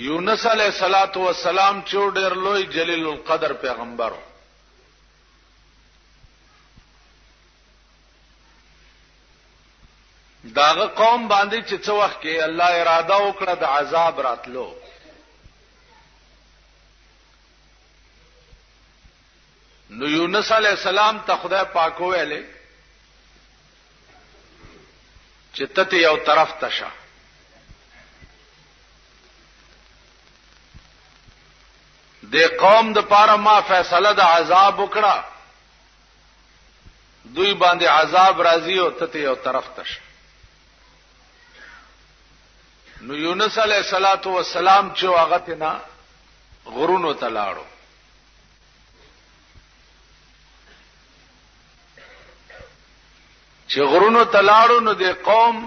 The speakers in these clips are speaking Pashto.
یونس علیہ الصلوۃ والسلام چې ډېر لوی جلیل القدر پیغمبر داغه قوم باندې چې څو وخت کې الله اراده وکړه د عذاب راتلو نو یونس علیہ السلام ته خدای پاک ویلې چې ته یو طرف ته شه د قوم د پاره ما فیصله د عذاب وکړه دوی باندې عذاب راځي او ته یو طرف ته شه نو یونس علیہ الصلوۃ والسلام چې هغه ته نه غرونو ته لاړو چې غرونو ته لاړو نو د قوم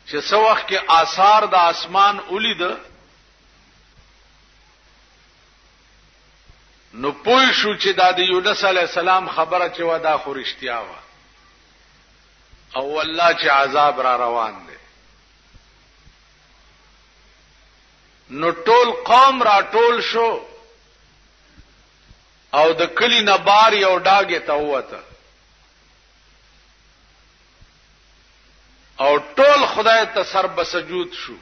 چې څو وخت کې آثار د اسمان ولید نو پوه شو چې دا د یونس علیہ السلام خبره چې ودا خو رښتیا و او والله چې عذاب را روان دی نو ټول قوم را ټول شو او د کلی نه بار یو ډاګه ته وته او ټول خدای ته سر بسجود شو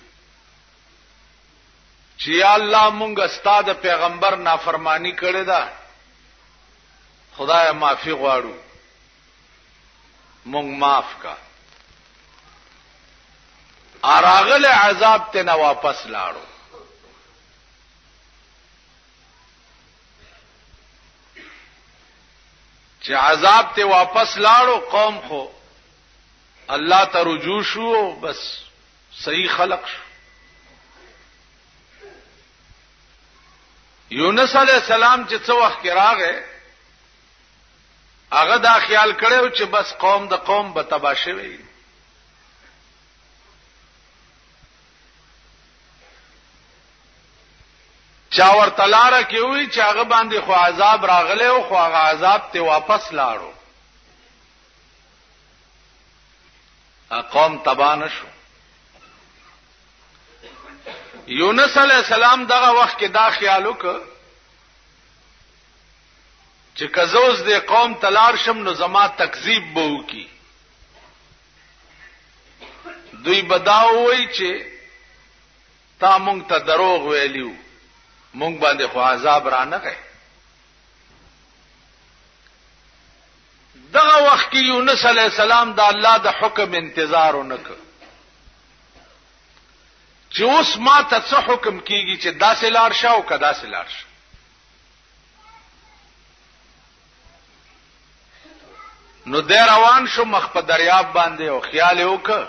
چې یا الله مونږ استاد پیغمبر نافرمانی کړې ده خدای معافي غواړو مونږ معاف کا اراغله عذاب ته نه واپس لاړو چې عذاب ته واپس لاړو قوم خو الله ته رجوع شو بس صحیح خلق شو یونس علیہ السلام چې څو وخت کې راغې هغه دا خیال کړو چې بس قوم د قوم به تباہ شي چا ورته لاره کې وی چې هغه باندې خو عذاب راغله او خو هغه عذاب ته واپس لاړو قوم تباہ نشو یونس علیہ السلام دغه وخت کې دا خیال وکړ چې کزوز د قوم تلار شم نو زما تکذیب به وکي دوی بداو وای چې تا مونږ ته دروغ ویلیو مونږ باندې خو عذاب را نه غي دغه وخت کې یونس علیہ السلام د الله د حکم انتظار ونکړ چې اوس ما ته څه حکم کیږي چې داسې لار شه او کدا سه لار شه نو د روان شو مخ په دریاب باندې او خیال وکړ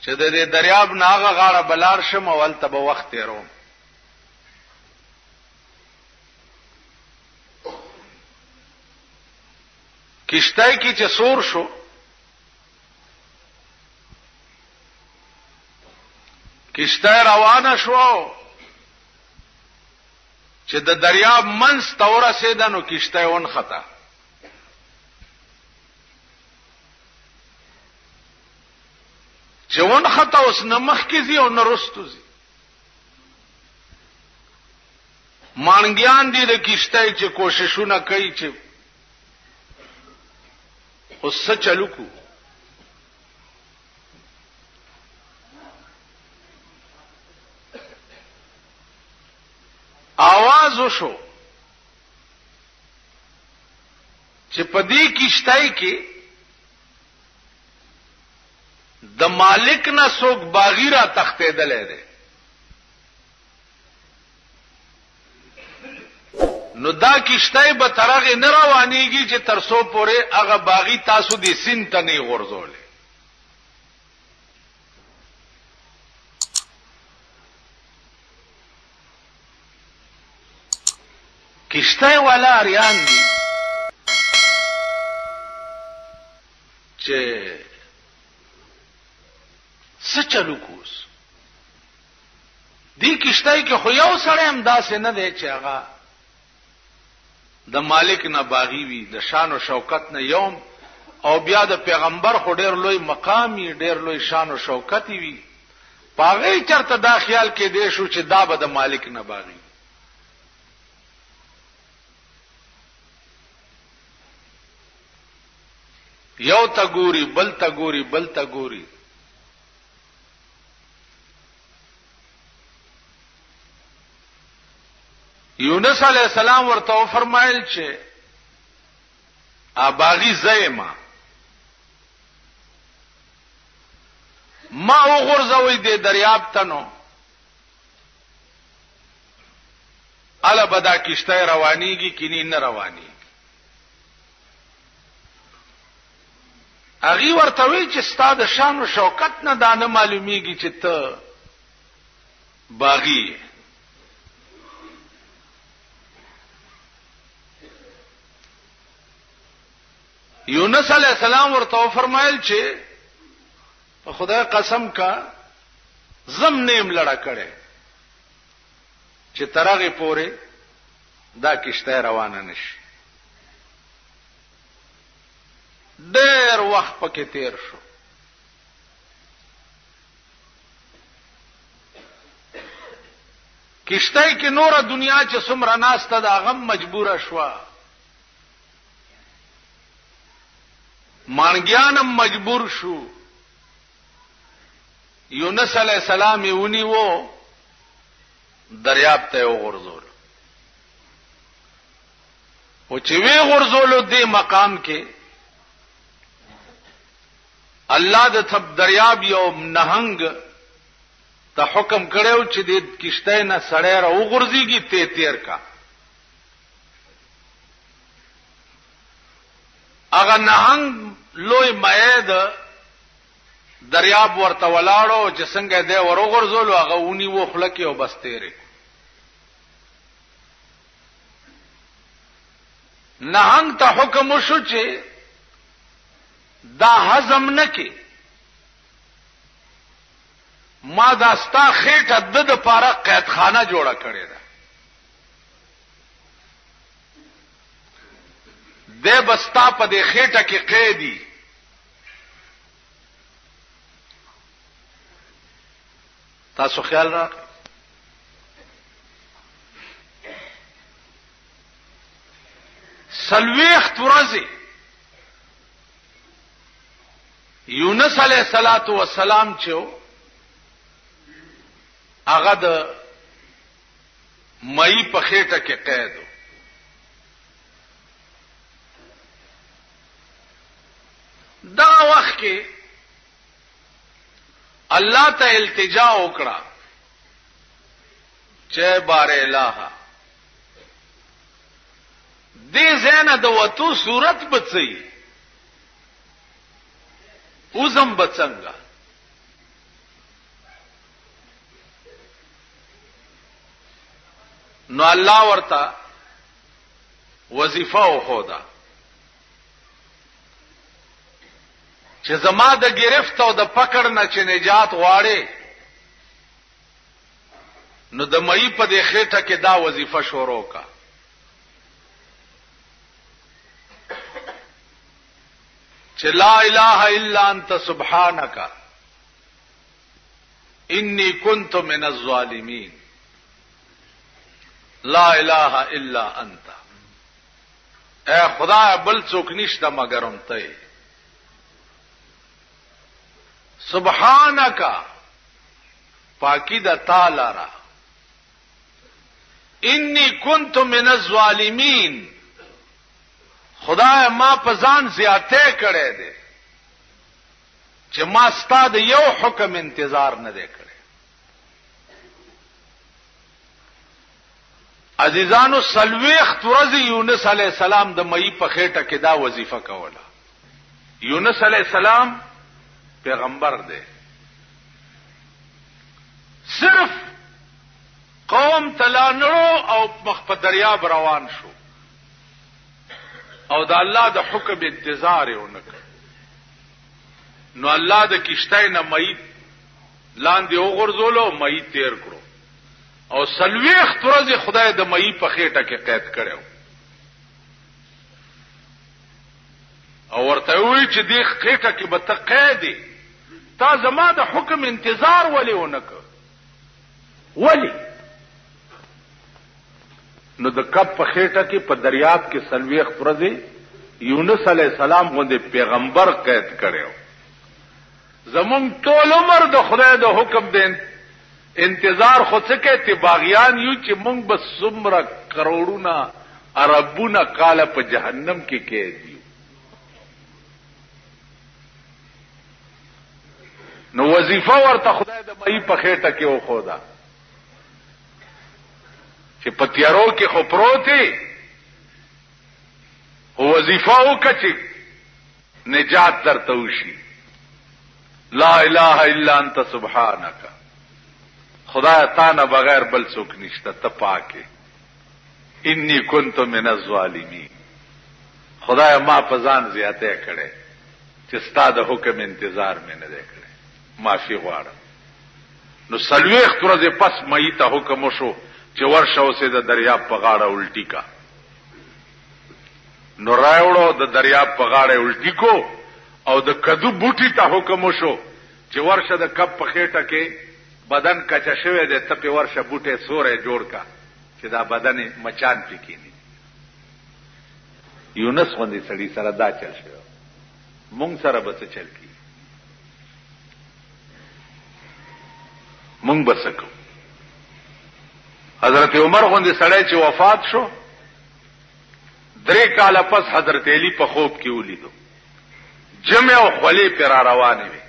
چې د دې دریاب ناغه غاړه بلار شم اول ته به وخت تیروم کشتای کی چې سور شو کشتای روانه شو چې د دریاب منځ تور سیدنو کشتای ون خطا چې ون خطا اوس نمخ کې زی او نرستو زی مانګیان دي د کشتای چې کوششونه کوي چې اوس چلو کو आवाज وشو چې پدې کیشتای کې د مالک نه څوک باغیرا تختیدلې ده نو دا کیشتای به ترغه نه روانيږي چې ترسو پورې هغه باغی تاسو دې سین ته نه غورځولې کیشتای والا اریان دي چې څه چلو کوس دی کیشتای کې خو یو سره هم داسې نه دی چې هغه د مالک نه باغی وي د شان او شوکت نه یوم او بیا د پیغمبر خو ډیر لوی مقامی ډیر لوی شان او شوکت وي پاغې چرته دا خیال کې دی شو چې دا به د مالک نه باغی. یو تا ګوري بل تا ګوري بل تا ګوري. یونس علیہ السلام ورته فرمایل چې اباغي زېما ما وغورځوي د دریاب تنو الا بدا کشته روانيږي کینی نه رواني. اغي ورته وی چې ستاد شان او شوکت نه دانه معلومیږي چې ته باغی. یونس علیہ السلام ورته فرمایل چې په خدای قسم کا زم نیم لړا کړي چې ترغه پوره دا کشته روانه نشي. ډېر وخت پکې تیر شو. کشته کې نور دنیا چې څومره ناسته دا غم مجبوره شو. مانګیانم مجبور شو. یونس علیہ السلام یونی وو دریاب ته وغورځول. او چې وی غورځولو دې مقام کې الله د تب دریاب یو نهنګ ته حکم کړو چې د کشته نه سړی را وغورځيږي ته تیر کا. اغه نهنګ لوی مېد دریاب ورته ولاړو چې څنګه دې ورغورځولو هغه ونی و خلک او بس تیرې. نهنګ ته حکم وشو چې دا هضم نکي. ما دا ستا خېټه د پاره قیدخانه جوړه کړې ده. دې بستا په دې خېټه کې قیدی. تاسو خیال راکړئ. سلويخت ورځې یونس علیہ الصلات والسلام چې هغه د مئی په خېټه کې قید و. دا وخت کې الله ته التجا وکړه چې بار الہ دې زنه د وتو صورت بچي اوزم بچنګا. نو الله ورته وظیفه وخودا چې زما د گرفت او د پکړ نه چې نجات غواړي نو د مئی په دې خېټه کې دا وظیفه شروع کا. چې لا اله الا انت سبحانك انی کنت من الظالمین. لا اله الا انت، اے خدا بل څوک نشته مگر هم ته. سبحانك پاکی د تعالی را. انی کنت من الظالمین، خدای ما په ځان زیاته کړې ده چې ما ستاد یو حکم انتظار نه دی کړی. عزیزانو سلويخت ورځې یونس علی السلام د مئی په خېټه کې دا وظیفه کوله. یونس علی السلام پیغمبر دی. صرف قوم تلانړو او مخ په دریاب روان شو او د الله د حکم انتظار یې ونکړ. نو الله د کشتۍ نه مئی لاندې وغورځولو، مئی تیر کړو او سلويخت ورځې خدای د مئی په خېټه کې قید کړو او ورته وی چې دې خېټه کې به ته قیدې تا زما د حکم انتظار ولی ونکړ ولی نو د کپ په خېټه کې په دریاب کې سلويخ پرځي یونس علی السلام غوندې پیغمبر قید کړو زمون ټول عمر د خدای د حکم دین انتظار خو څه کې ته باغیان یو چې مونږ بس څومره کروڑونه اربونه کاله په جهنم کې کېدی نو وظیفه ورته خدای د مې په خېټه کې وخودا چې پتیارو کې خو پروتي او وظیفه وکړي نجات درته وشي لا اله الا انت سبحانك خدای تعالی بغیر بل څوک نشته ته پاکه انی کنت من الظالمین خدای ما پزان زیاته کړي چې ستاسو حکم انتظار مې نه کړي معافي غواړم نو سلويخ ترځه پس مې ته حکم وشو چې ورشه اوسه د دریاب په غاړه الټی کا نو راوړو د دریاب په غاړه الټی کو او د کدو بوټي ته حکم وشو چې ورشه د کپ په خېټه کې بدن کچا شوی د ته په ورشه بوټي سورې جوړ کا چې دا بدن مچان پکېني یونس غوندې سړی سره دا چل شو مونږ سره به څه چل کی مونږ بسکو حضرت عمر غوندې سړی چې وفات شو 3 کاله پس حضرت علی په خوب کې ولیدو جمع او خلی پر روانه وي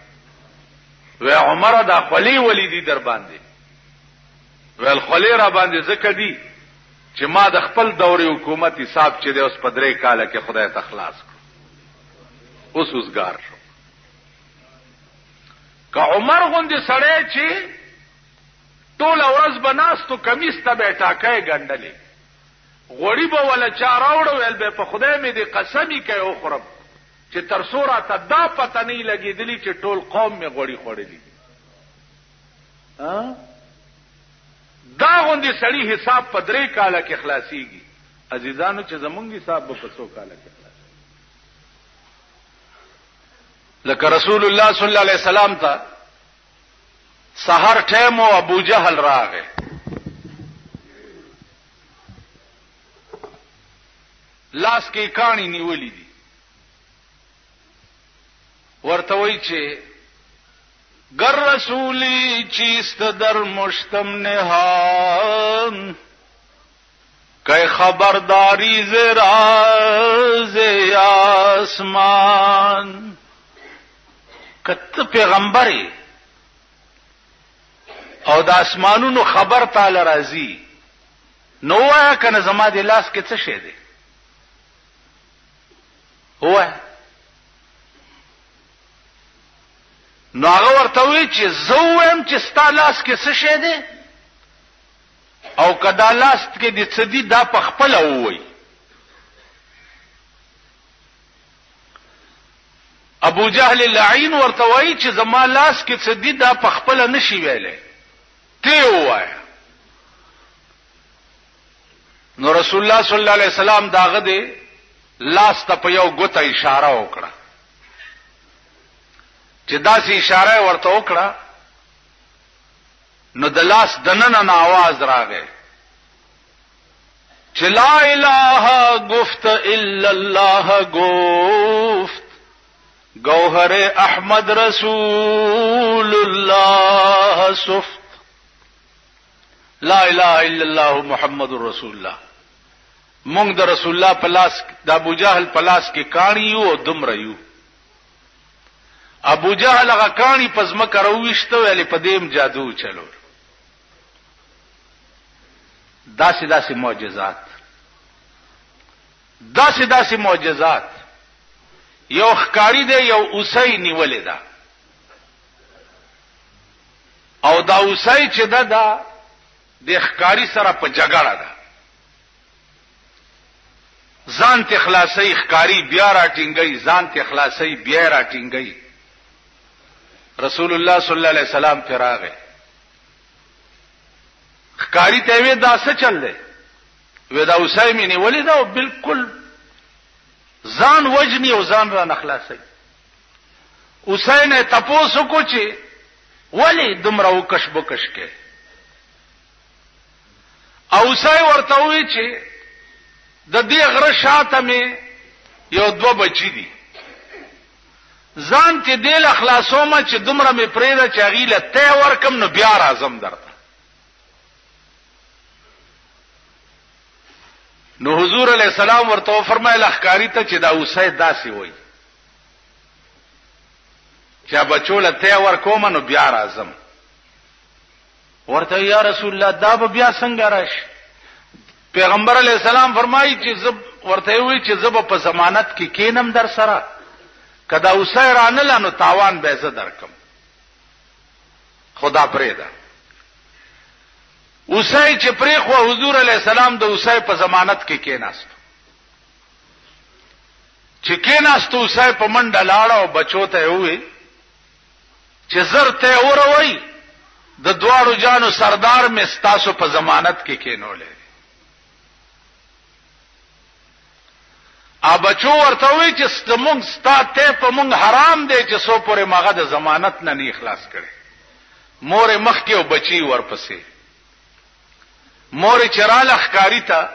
و عمر دا خلی ولیدي در باندې ول خلی را باندې زکه دي چې ما د خپل دوري حکومت حساب چې د اوس په 3 کاله کې خدای ته خلاص کړ اوس وسګار شو که عمر غوندې سړی چې ټول ورځ بناستو کمیس ته به ټاکای ګندلې غوړي به ولا چا راوړو ول به په خدای مې دې قسمی کوي او خرب چې تر سوره ته دا پته نه لګېدلی چې ټول قوم مې غوړي خوړلې ها دا غوندې سړی حساب په 3 کاله کې خلاصيږي عزیزانو چې زمونږ حساب په 100 کاله کې خلاص لکه رسول الله صلی الله علیه وسلم ته سحر ټیم او ابو جهل راغی لاس کې کانی نیولې دي ورته وی چې گر رسولی چیست در مشتم نهان که خبرداری ز راز آسمان کته پیغمبري او د اسمانونو خبر تعالی راځي نو وایا کنه زما د لاس کې څه شه دي هو نو هغه ورته وی چې زویم چې ستا لاس کې څه شه دي او کدا لاس کې د څه دي دا په خپل وای ابو جهل اللعین ورته وی چې زما لاس کې څه دي دا په خپل نشي ویلې ته وایا نو رسول الله صلی الله علیه وسلم داغه دی لاس ته په یو غوته اشاره وکړه چې داسې اشاره ورته وکړه نو د لاس دننه आवाज راغی چې لا اله گفت الا الله گفت گوهر احمد رسول الله صفت لا اله الا الله محمد رسول الله مونږ د رسول الله پلاس د ابو جهل پلاس کې کانی یو دمر یو ابو جهل هغه کانی پزما کرويشته ویلې په دیم جادو چلو داسې معجزات یو خکاری دی یو اوسای نیولې ده او دا اوسای چې ده د خکاری سره په جګړه ده ځان ته خلاصي خکاری بیا راټینګي ځان ته خلاصي بیا راټینګي رسول الله صلی الله علیه وسلم تراغه خکاری ته وی دا څه چل دی وی دا اوسای مې نیولې ده او بالکل ځان وجنی او ځان را نخلاصي حسین تپوسو کو چې ولی دومره وکش بکش کې او حسین ورته وی چې د دې غره شاته می یو دو بچی دي ځان ته دل اخلاصومه چې دومره می پرېده چې غیله ته ورکم نو بیا راځم درته نو حضور علیہ السلام ورته فرمایله اخکاری ته چې دا حسین داسي وای چې بچول ته ورکوم نو بیا راځم ورته یا رسول الله دا به بیا څنګه راشي پیغمبر علیہ السلام فرمایي چې زب ورته وی چې زب په ضمانت کې کینم در سره کدا حسین رانه نو تاوان به زه درکم خدا پرېدا حسین چې پرې خو حضور علیہ السلام د حسین په ضمانت کې کېناست چې کېناست حسین په منډه لاړ او بچو ته وی چې زر ته اوروي د دواړو جانو سردار می ستاسو په ضمانت کې کېنولې ا بچو ورته وی چې ستمون ستاته په مونږ حرام دی چې سو پورې ماغه د ضمانت نه اخلاص کړي مور مخ کې او بچي ورپسې مور چراله خکاری ته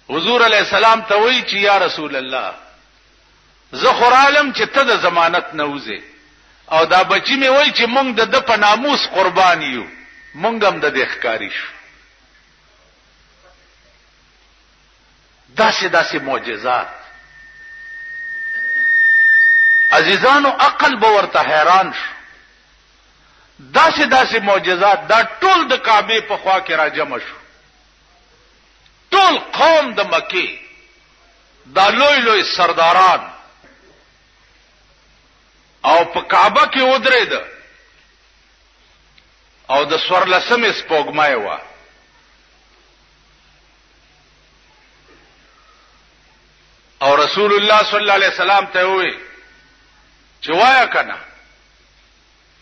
حضور علیہ السلام ته وی چې یا رسول الله زه خورالم چې ته د ضمانت نه وځې او دا بچی می وای چې مونږ د په ناموس قربان یو مونږ هم د دې ښکاری شو داسې معجزات عزیزانو عقل به ورته حیران شو داسې معجزات دا ټول د کعبه په خوا کې را جمع شو ټول قوم د مکه دا لوی سرداران او په کعبه کې ودرېد او د سورلسمې سپوږمۍ و او رسول الله صلی الله علیه وسلم ته وی چې وایا کنه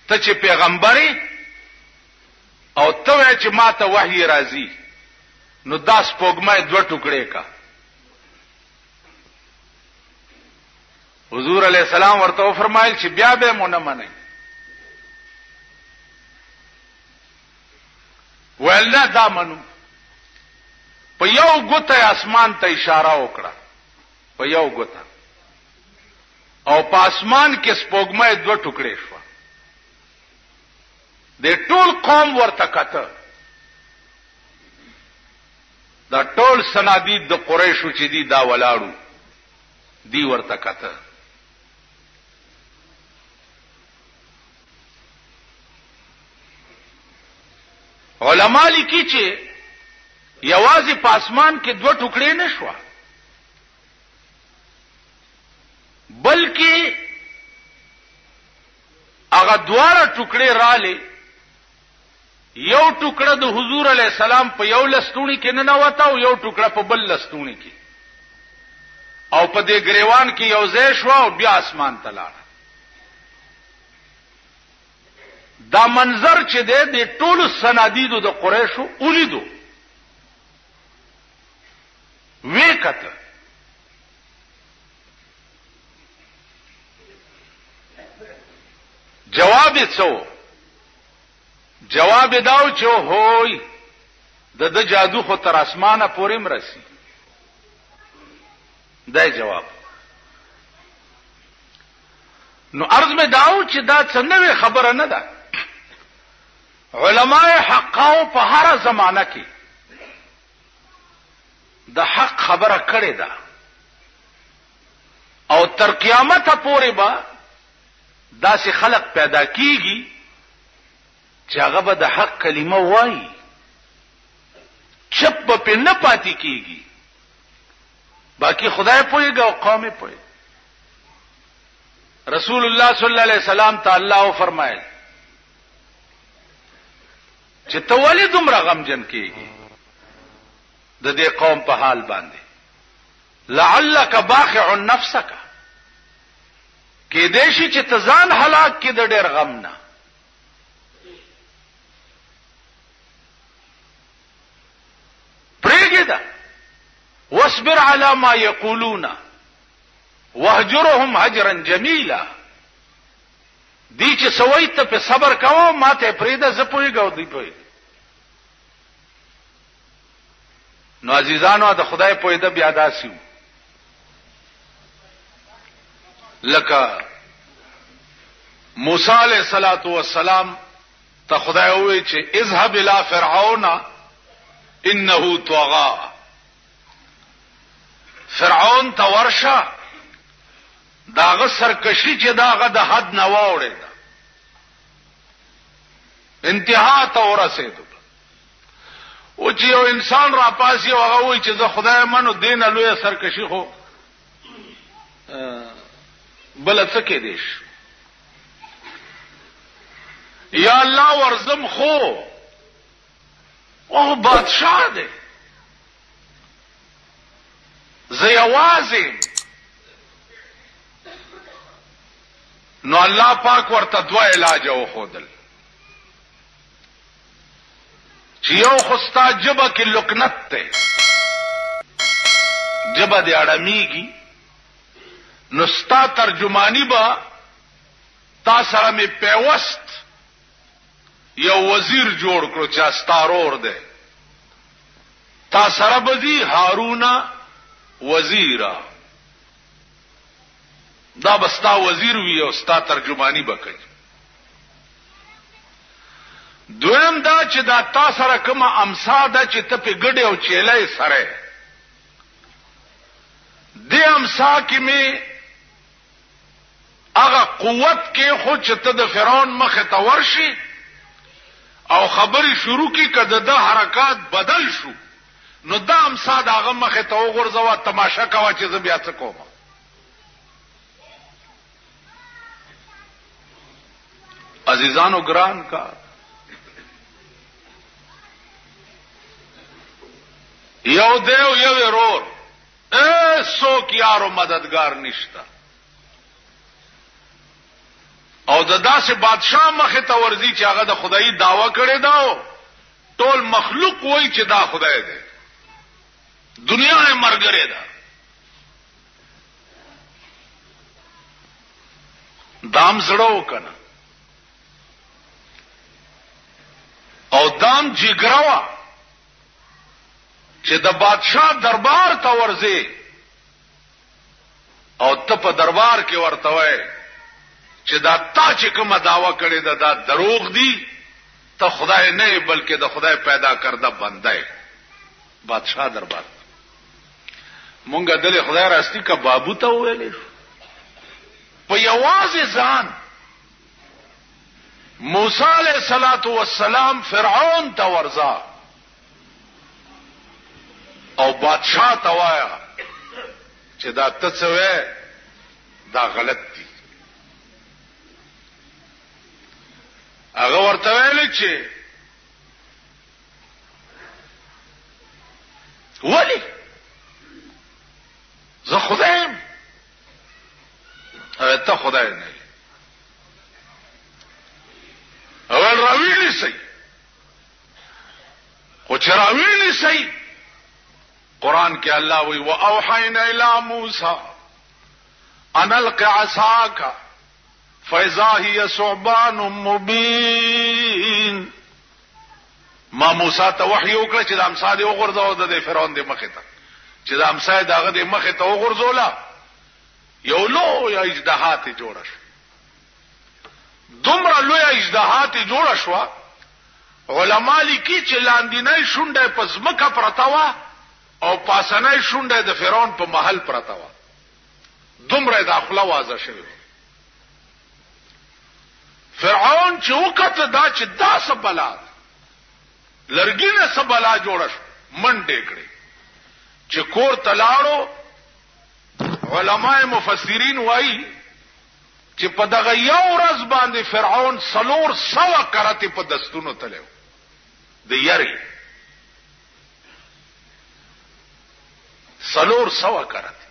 ته چې پیغمبري او ته چې ماته وحی راځي نو دا سپوږمۍ دوه ټوکړې کا حضور علیہ السلام ورته فرمایل چې بیا به مونږ نه منئ ولله دا منو په یو ګوته اسمان ته اشاره وکړه په یو ګوته او په اسمان کې سپوږمۍ دوه ټوکړې شو د ټول قوم ورته کته دا ټول سنادید د قریشو چې دی دا ولاړو دی ورته کته علماء لیکي چې یوازې په اسمان کې دوه ټوکړې نشوه بلکې هغه دواړه ټوکړې رااله یو ټوکړه د حضور علی السلام په یو لستونی کې نه نوتا او یو ټوکړه په بل لستونی کې او په دې گریوان کې یو ځای شو او بیا اسمان ته لاړ دا منظر چې د ټولو سنادیدو د قریشو ولیدو وکړه جواب څو جواب داو چې هوی د جادو خو تر اسمانه پورې مرسي دا جواب نو عرض میں داو چې دا څنګه خبره نه ده علماء حقاو په هر زمانہ کې د حق خبره کړې ده او تر قیامت پورې به داسې خلق پیدا کیږي چې هغه به د حق کلمه وایي چپ په نه پاتې کیږي باقی خدای پوهیږي او قوم پوهیږي رسول الله صلی الله علیه وسلم تعالی او فرمایل چې ته ولې دومره غمجن کیږي د دې قوم په حال باندې لعلک باخع نفسک کې دې شي چې ته ځان هلاک کې د ډېر غم نه پرېږده واصبر على ما يقولون واهجرهم هجرا جميلا دی چې سوي ته په صبر کاوه ماته پریده ز پويګو دی پوي نو عزیزانو د خدای پویده بیا داسیو لکه موسی علیہ الصلوۃ والسلام ته خدای وی چې اذهب الى فرعون انه طغى فرعون ته ورشه داغه سرکشي چې داغه د حد نه وړي انتها ته ورسېدو او چې یو انسان را پاسي او هغه وی چې زه خدای منو دین لوی سرکشي خو بل څه کې دیش یا الله ورزم خو او بادشاہ دی زه یوازې نو الله پاک ورته دوا علاج وخدل چې یو خستا جبه کې لکنت ته جبه دې اړمیږي نو ستا ترجمانی با تا سره می پیوست یو وزیر جوړ کړو چې استارور دی تا سره بدی هارون وزیرا دا بستا وزیر وی او ستا ترجمانی بکړي دویم دا چې دا تا سره کومه امسا ده چې ته په ګډه او چیلای سره دې امسا کې می هغه قوت کې خو چې ته د فرعون مخه ته ورشي او خبري شروع کی کده د حرکات بدل شو نو دا امسا داغه مخه ته وګرځوا تماشا کوا چې زه بیا څه کوم عزیزانو ګران کا یو دیو یو ورور څوک یارو مددگار نشتا او د داسې بادشاہ مخه ته ورځي چې هغه د خدای داوا کړي دا ټول مخلوق وای چې دا خدای دی دنیا یې مرګره ده دام زړو کنه او دام جګراوه چې د بادشاہ دربار ته ورځي او ته په دربار کې ورته وای چې دا تا چې کومه داوا کړې ده دا دروغ دي ته خدای نه بلکې د خدای پیدا کرده بنده بادشاہ دربار مونږه دل خدای راستی کا بابو ته ویلې په یوازې ځان موسی علیہ الصلوۃ والسلام فرعون ته ورځا او بادشاہ ته وایا چې دا ته څه وې دا غلط دي هغه ورته ویل چې ولی زه خدایم ته خدای نه اول راویلی سي خو چې راویلی سي قران کې الله وی واوحینا الی موسی ان الق عصاک فاذا هي ثعبان مبین ما موسی ته وحی وکړه چې د امسا دی وګرځاو د فرعون د مخه ته چې د امسا دغه د مخه ته وګرځولا یو لوی اجدهات جوړ شو دومره لوی اجدهات جوړ شو علما لیکي چې لاندینۍ شونډه په ځمکه پرتا و او پاسنۍ شونډه د فرعون په محل پرتا و دومره داخله واځه شوی فرعون چې وکړه دا چې دا سبلا لرګینه سبلا جوړ شو منډې کړې چې کور تلاړو علماء مفسرین وایي چې په دغه یو ورځ باندې فرعون 300 کرته په دستونو تلو د یری 300 کرته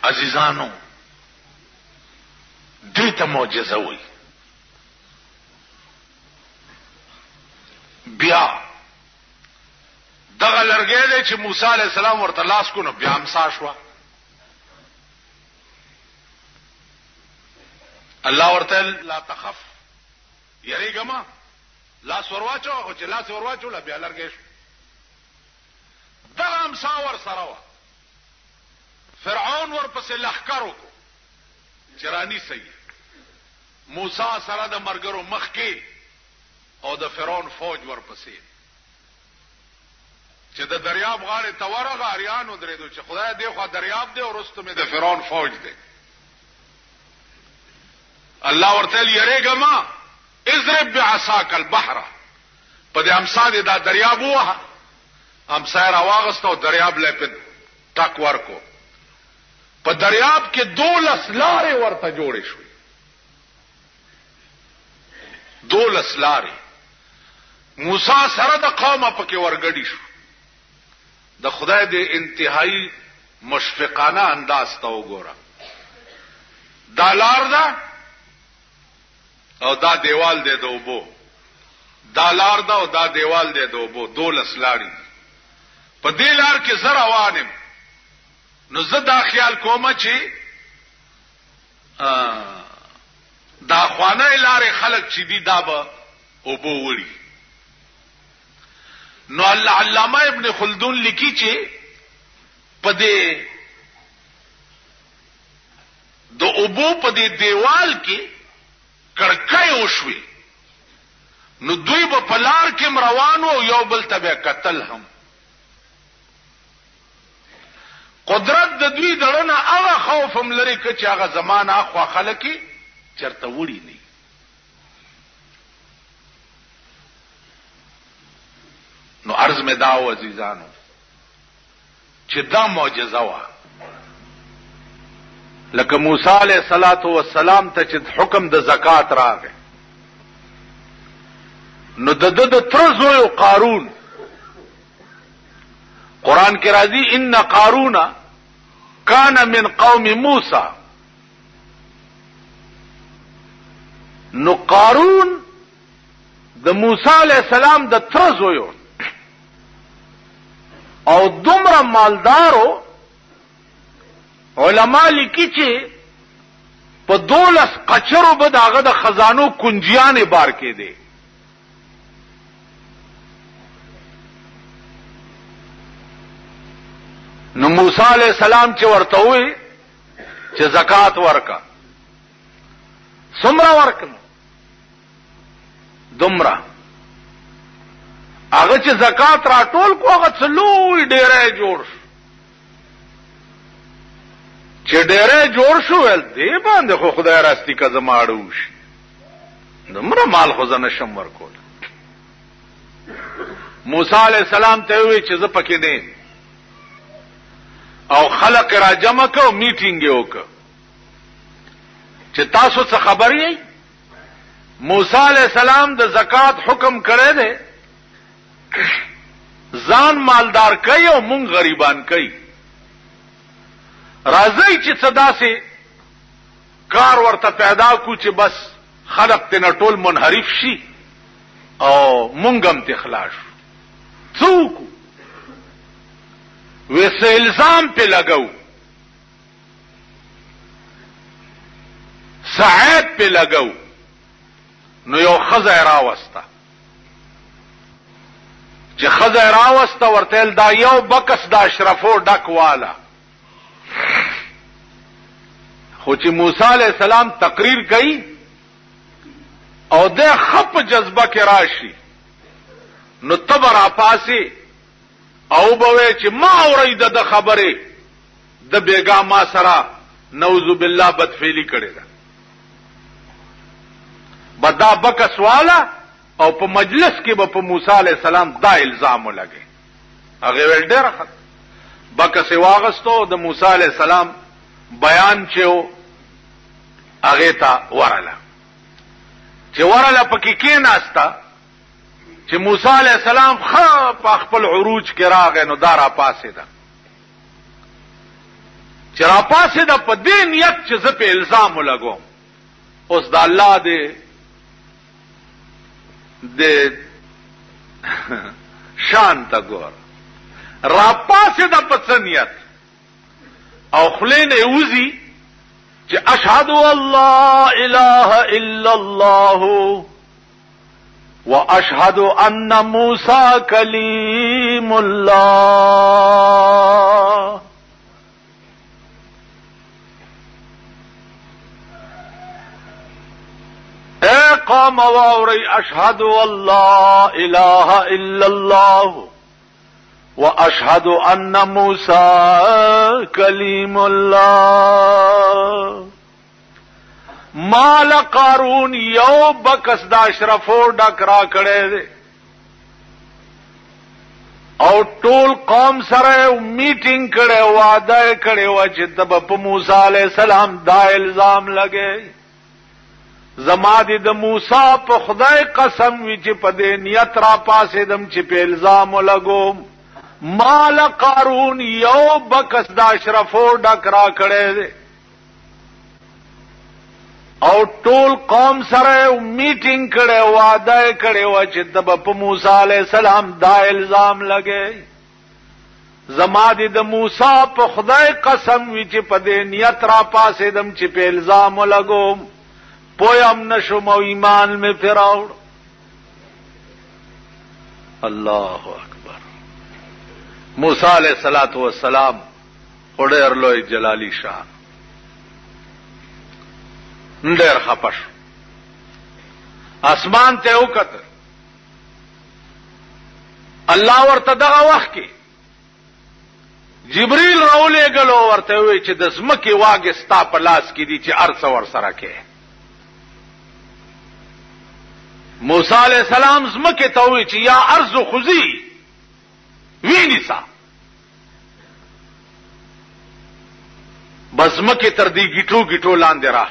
عزیزانو دې ته معجزه وایي بیا دغه لرګی دی چې موسی علی السلام ورته لاس کو نو بیا امسا شو الله ورته لا تخف یریګما لاس ورواچو او چې لاس ورواچو لا بیا لرګې شو دا امساور سره وا فرعون ورپسې لخر وکړو چرانی صحیح موسی سره د مرګرو مخ کې او د فرعون فوج ورپسې چې د دریاب غاړه تورغه اریانو درېدو چې خدای دې خو دریاب دې او رستم د فرعون فوج دې الله ورته یریګما اضرب بعصاک البحر په دې امسا دې دا دریاب وه امسا را واغستو دریاب لپاره ټک ورکو په دریاب کې 12 لارې ورته جوړې شوې 12 لارې موسی سره د قومه پکې ورګډي شو د خدای د انتهایی مشفقانه انداز ته وګوره دا لار ده او دا دیوال دی د اوبو دا لار ده او دا دیوال دی د اوبو 12 لارې په دې لار کې زر روانم نو زه دا خیال کوم چې دا خوانه لارې خلق چې دي دا به اوبو وړي نو علامه ابن خلدون لیکي چې په دې د اوبو په دې دیوال کې کړکۍ وشوي نو دوی په پلار کې روانو یو بل تبع قتل هم قدرت د دوی دړنه هغه خوف هم لري چې هغه زمانہ اخوا خلکی چرته وړي نه نو عرض می داو عزیزانو چې دا معجزه وا لکه موسی علیہ الصلوۃ والسلام ته چې حکم د زکات راغی نو د ترزو قارون قرآن کې راځي ان قارون کان من قوم موسی نو قارون د موسی علیہ السلام د ترزو او دومره مالدارو علما لیکي چې په 12 قچرو به داغه د خزانو کنجیانې بار کې دي نو موسی علیہ السلام چې ورته وي چې زکات ورکا څومره ورکنو دومره هغه چې زکات راټول کو هغه څلوي ډېرې جوړ شو چې ډېرې جوړ شو ول دی باندې خو خدای راستی کا زماړو شي دومره مال خو زنه شم ورکول موسی علیہ السلام ته وی چې ز پکې نه او خلق را جمع کو میټینګ یو کو چې تاسو څه خبر یې موسی علیہ السلام د زکات حکم کړی دی ځان مالدار کوي او مونږ غریبان کوي راځي چې صدا سي کار ورته پیدا کو چې بس خلق ته ټول منحرف شي او مونږ هم ته خلاص څوک ویسه الزام په لګاو ساعت په لګاو نو یو خزه راوسته چې خزه راوسته ورته دا یو بکس د اشرفو ډک والا خو چې موسی علیہ السلام تقریر کړي او د خپ جذبه کې راشي نو تبرا پاسي او به چې ما اورید د خبره د بیګا ما سره نعوذ بالله بدفعلی کړي دا بدا بکس والا او په مجلس کې به په موسی علیہ السلام دا الزام ولګي هغه ول ډېر خط بکس واغستو د موسی علیہ السلام بیان چو هغه تا ورله چې ورله پکې کې ناستا چې موسی علیہ السلام خپل عروج کې راغی نو دارا پاسه ده چې را پاسه ده په دې نیت چې زه په الزام ولګوم اوس د الله د شان تا ګور را پاسه ده په څنیت او خلینه وزي چې اشهد الله اله الا الله واشهد ان موسی کلیم الله. اے قوم واوری اشهد الله اله الا الله واشهد ان موسی کلیم الله. مال قارون یو بکس دا اشرفو ډکرا کړي دي او ټول قوم سره میټینګ کړي وعده کړي و چې د موسی علی السلام دا الزام لګي زما د موسی په خدای قسم وی چې په دې نیت را پاسې دم چې په الزام لګوم مال قارون یو بکس دا اشرفو ډکرا کړي دي او ټول قوم سره میټینګ کړي وعده کړي و چې د موسی علی السلام دا الزام لګي زما د موسی په خدای قسم وی چې په دې نیت را پاسې دم چې په الزام لګوم پویم نشم او ایمان میں پھراوڑ. اللہ اکبر. موسی علیہ الصلوۃ والسلام اڑیر لوی جلالی شان ډېر خپش اسمان ته وکړ الله ورته دغه وخت کې جبريل راولېګلو ورته وی چې د زمکه واګه ستا په لاس کې دي چې ارڅ ور سره کې موسی علیہ السلام زمکه ته وی چې یا ارض خذی وینیسا بس مکه تر دې گیټو گیټو لاندې را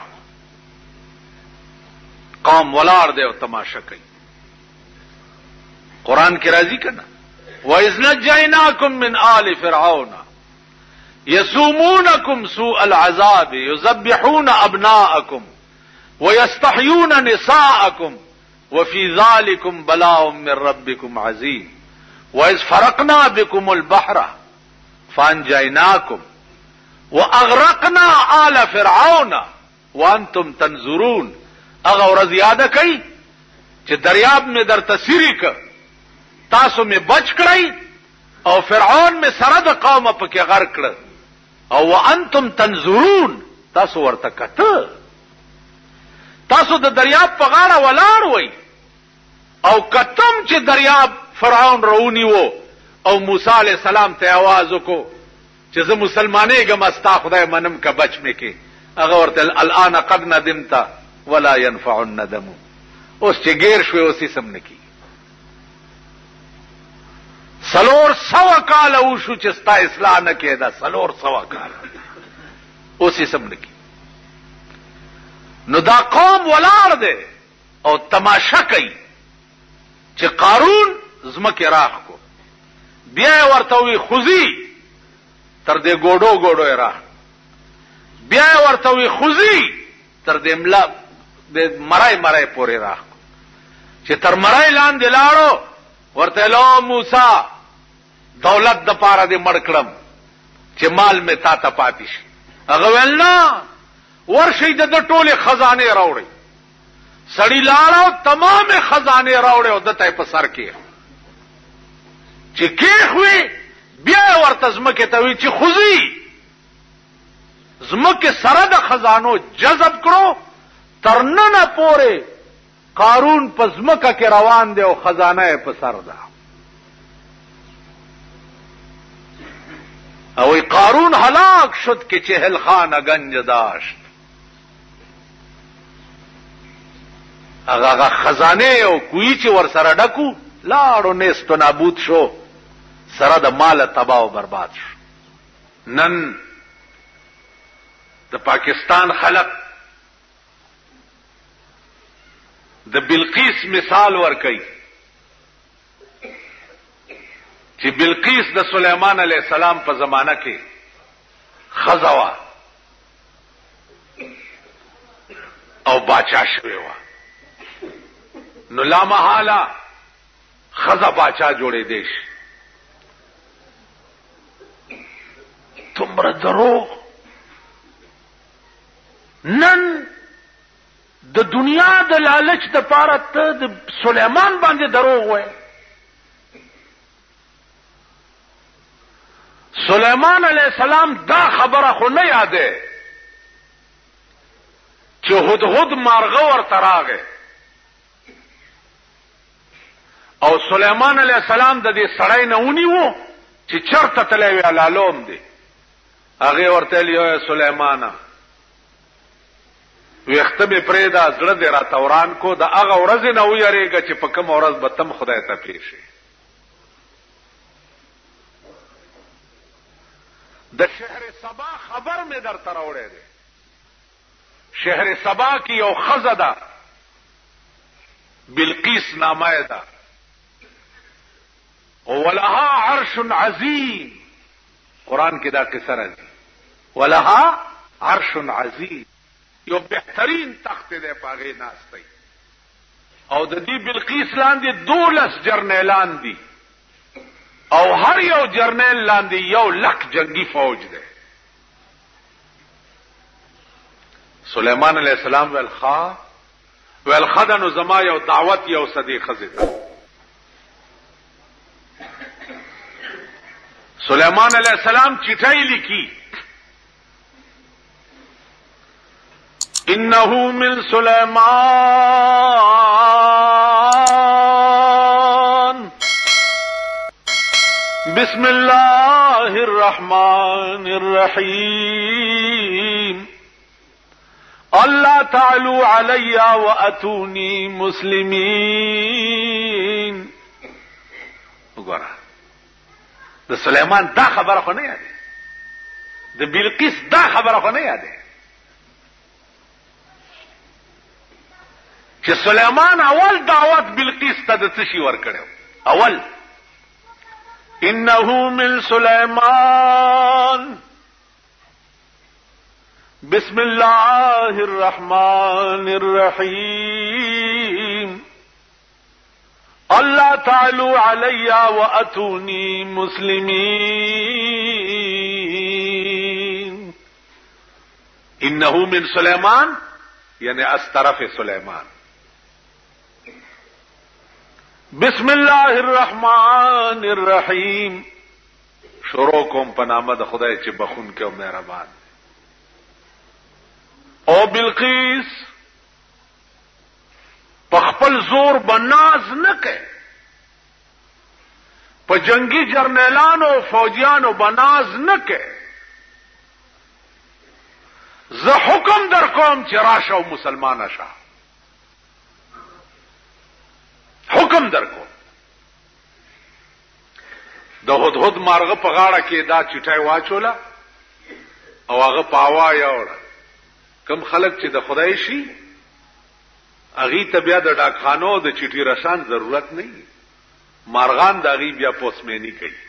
قوم ولار دے او تماشا کوي. قرآن کی راضی کرنا وَإِذْ نَجَّيْنَاكُمْ مِنْ آلِ فِرْعَوْنَ يَسُومُونَكُمْ سُوءَ الْعَذَابِ يُذَبِّحُونَ أَبْنَاءَكُمْ وَيَسْتَحْيُونَ نِسَاءَكُمْ وَفِي ذَلِكُمْ بَلَاءٌ مِّن رَبِّكُمْ عَظِيمٌ وَإِذْ فَرَقْنَا بِكُمُ الْبَحْرَ فَأَنْجَيْنَاكُمْ وَأَغْرَقْنَا آلَ فِرْعَوْنَ وَأَنْتُمْ تَنْظُرُونَ. اغه ورځ یاد کړئ چې دریاب می در تسری ک تاسو می بچ کړئ او فرعون می سره د قوم په کې غرق کړ او وانتم تنظرون تاسو ورته کته تاسو د دریاب په غاړه ولاړ وای او کتم چې دریاب فرعون رونی وو او موسی علی السلام ته आवाज وکړو چې زه مسلمانې ګم استا خدای منم کا بچ می کې هغه ورته الان قد ندمت ولا ينفع الندم. اوس چې غیر شوي اوسې سم نکی سلور سوا کال او شو چې ستا اصلاح نه کېدا سلور سوا کال اوسې سم نکی نو دا قوم ولار دے او تماشا کوي چې قارون زمکه راخ کو بیا ورته وی خوزی تر دې ګوډو ګوډو راخ بیا ورته وی خوزی تر دې ملا د مرای مرای پورې راخ چې تر مرای لاندې لاړو ورته لو موسی دولت د پاره دې مړ کړم چې مال می تا ته پاتې شي هغه ویلنا ورشي د ټوله خزانه راوړي سړی لاړو تمام خزانه راوړي او دته په سر کې چې کې خوې بیا ورته زمکه ته وی چې خوځي زمکه سره د خزانو جذب کړو ترننه پوره قارون په زمکه کې روان دی او خزانه په سر ده او قارون هلاک شد که 40 خانه گنج داشت هغه خزانه او کوی چې ور سره ډکو لاړو نست نابود شو سره د مال تباہ او برباد شو. نن د پاکستان خلق د بلقیس مثال ورکي چې بلقیس د سليمان عليه السلام په زمانہ کې خزوا او باچا شوی و نو لا محاله خزا باچا جوړې دیش تمره دروغ نن د دنیا د لالچ د پاره ته د سليمان باندې دروغ وای. سليمان علیہ السلام دا خبره خو نه یاده چې هدهد مارغه ورته راغی او سليمان علیہ السلام د دې سړی نه ونیو چې چرته تللی وی لالوم دی. هغه ورته ویل سليمان ویخته به پرېدا زړه دې را توران کو د هغه ورځ نه ویریږي چې په کوم ورځ به تم خدای ته پیښې. د شهر سبا خبر می در تراوړې ده. شهر سبا کی یو خزه ده بلقیس نامه ده ولها عرش عظیم. قرآن کې دا قصه راځي ولها عرش عظیم. یو بهترین تخت ده پاغه ناشته او د دې بلقیس لاندې 12 جرنیلان دي او هر یو جرنیل لاندې 1,00,000 جنگی فوج ده. سليمان علیہ السلام والخدن زما یو دعوت یو صدیق خزه. سليمان علیہ السلام چټای لیکي انه من سليمان بسم الله الرحمن الرحيم الله تعالوا علي واتوني مسلمين. وګوره د سليمان دا خبره خو نه یاده د بلقیس دا خبره خو نه یاده چې سليمان اول دعوت بلقیس ته د څه شي ورکړو. اول انه من سليمان بسم الله الرحمن الرحيم الله تعالوا علي واتوني مسلمين. انه من سليمان یعنی از طرف سليمان. بسم الله الرحمن الرحیم شروع کوم په نامه د خدای چې بخون کې او مهربان. او بلقیس په خپل زور بناز نه کوي په جنگي جرنیلانو او فوجیانو بناز نه کوي. زه حکم در کوم چې راشه او مسلمان شه. حکم در کوم. د هدهد مارغه په غاړه کې دا چټای واچوله او هغه پاوا یوړه. کم خلک چې د خدای شي اغي ته بیا د ډاکخانو د چټي رسان ضرورت نه. مارغان د اغي بیا پوسمنی کوي.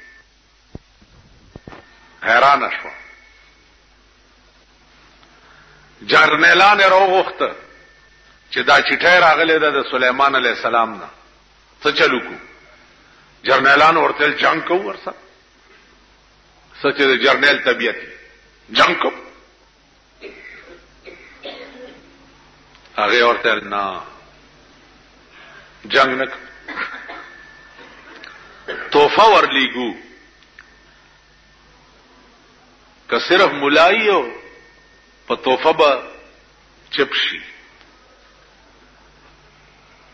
حیران شو. جرنیلان راغوخته چې دا چټای راغله د سليمان علیہ السلام نه. څه چلو کو جرنیلان ورته جنگ کو ورسره سچ د جرنیل طبيعت جنگ کو هغه ورته نه جنگ نه توفه ورلیګو که صرف ملایو په توفه به چپشي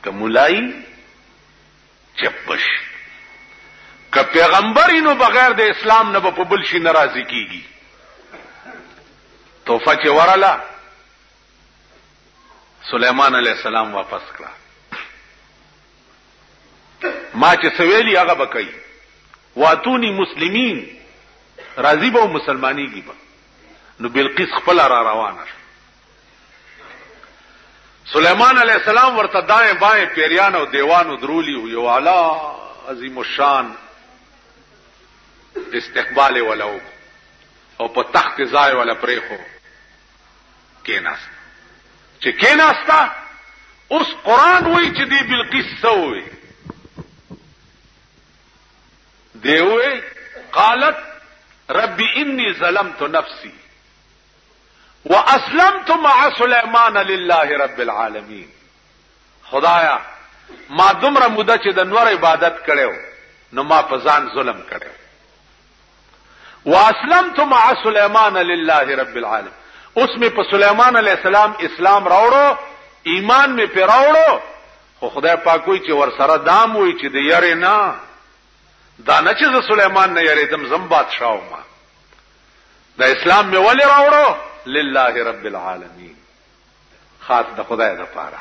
که ملای چپش که پیغمبرینو بغیر د اسلام نه په بل شي ناراضي کیږي. توفه چې ورلا سليمان علیہ السلام واپس کړه. ما چې سویلی هغه بکای واتونی مسلمین راضی به مسلمانیږي به. نو بلقیس خپل را روانه شو. سليمان علیہ السلام ورته دائیں بائیں پیریان او دیوانو درولی یو اعلی عظیم الشان استقبال ولو او په تخت ځای ولا پریخو کیناست. چې کیناستا اوس قران وایي چې دی بلقیس سوې دی وایي قالت رب انی ظلمت نفسی واسلمت مع سليمان لله رب العالمین. خدایا ما دومره موده چې د نور عبادت کړو نو ما په ځان ظلم کړو. واسلمت مع سليمان لله رب العالمین. اوس می په سليمان علیہ السلام اسلام راوړو، ایمان می په راوړو، خو خدای پاک وی چې ور سره دام وی چې د یری نه دا نه چې د سليمان نه یریدم زم بادشاہ ما د اسلام می ولې راوړو لله رب العالمین، خاص د خدای لپاره.